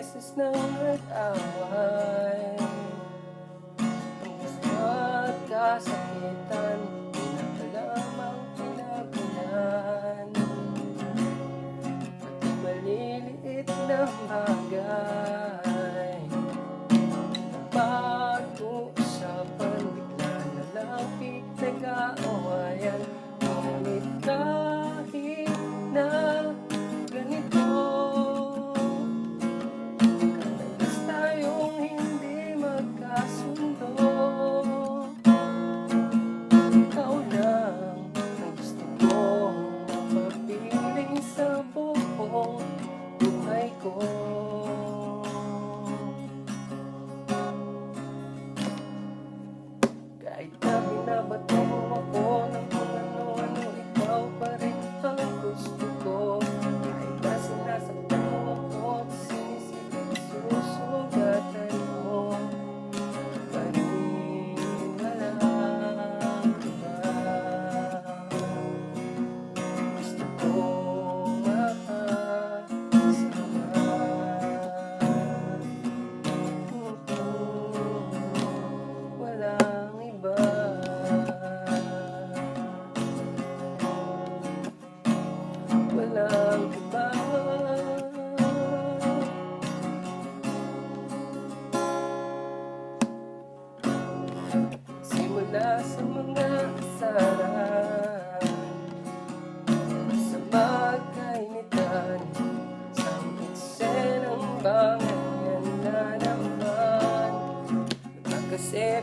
beses nang nag-away, magkasakitan, pinakalamang pinagulan, pati maliliit na bagay pag-uusapan, bigla na lang pinag-aawayan. Ngunit kahit na ganito, kadalas tayong hindi magkasundo. Ikaw lang ang gusto kong mapapiling sa buong buhay ko. Kahit na binabato mo ako ng kung ano-ano, ikaw pa rin ang gusto ko. Kahit na sinasaktan mo ako, sinisugatan mo pa rin, walang iba. Gusto ko makasama, walang iba. Walang iba. Simula sa mga asaran, sa magkainitan, sa eksenang bangayan na naman, kasi